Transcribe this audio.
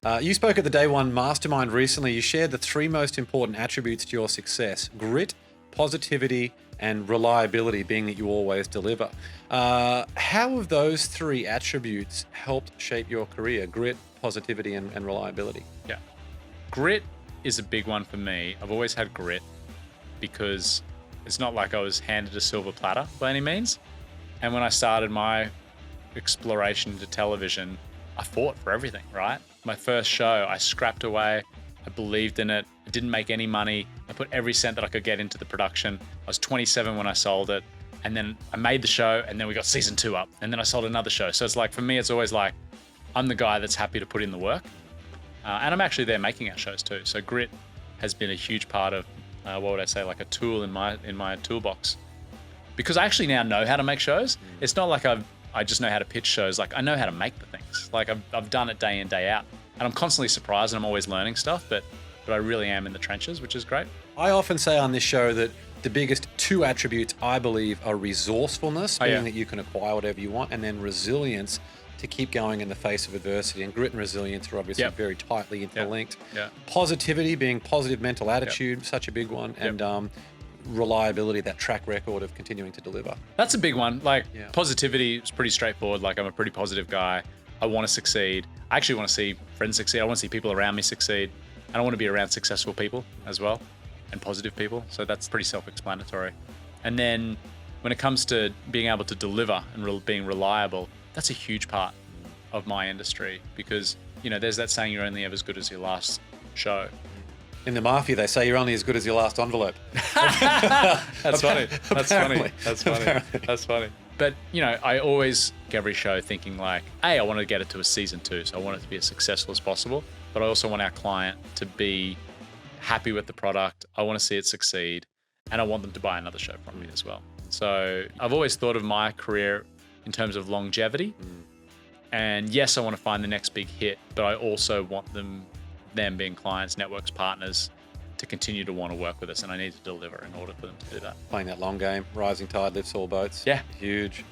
You spoke at the Day One Mastermind recently. You shared the three most important attributes to your success: grit, positivity, and reliability, being that you always deliver. How have those three attributes helped shape your career? Grit, positivity, and reliability. Yeah. Grit is a big one for me. I've always had grit because it's not like I was handed a silver platter by any means. And when I started my exploration into television, I fought for everything, right? My first show, I scrapped away. I believed in it. I didn't make any money. I put every cent that I could get into the production. I was 27 when I sold it. And then I made the show, and then we got season 2 up. And then I sold another show. So it's like, for me, it's always like, I'm the guy that's happy to put in the work. And I'm actually there making our shows too. So grit has been a huge part of, what would I say, like a tool in my toolbox. Because I actually now know how to make shows. It's not like I just know how to pitch shows. Like, I know how to make the things. Like, I've done it day in, day out. And I'm constantly surprised, and I'm always learning stuff, but I really am in the trenches, which is great. I often say on this show that the biggest two attributes, I believe, are resourcefulness, meaning that you can acquire whatever you want, and then resilience to keep going in the face of adversity. And grit and resilience are obviously very tightly interlinked. Positivity, being positive mental attitude, such a big one. And reliability, that track record of continuing to deliver. That's a big one. Like, positivity is pretty straightforward. Like, I'm a pretty positive guy. I want to succeed. I actually want to see friends succeed. I want to see people around me succeed. And I want to be around successful people as well, and positive people. So that's pretty self-explanatory. And then when it comes to being able to deliver and being reliable, that's a huge part of my industry, because, you know, there's that saying, you're only ever as good as your last show. In the mafia, they say you're only as good as your last envelope. That's funny. That's funny. That's funny. Apparently. That's funny. But, you know, I always get every show thinking like, hey, I want to get it to a season 2, so I want it to be as successful as possible. But I also want our client to be happy with the product. I want to see it succeed, and I want them to buy another show from me as well. So I've always thought of my career in terms of longevity. And yes, I want to find the next big hit, but I also want them being clients, networks, partners, to continue to want to work with us, and I need to deliver in order for them to do that. Playing that long game, rising tide lifts all boats. Yeah. Huge.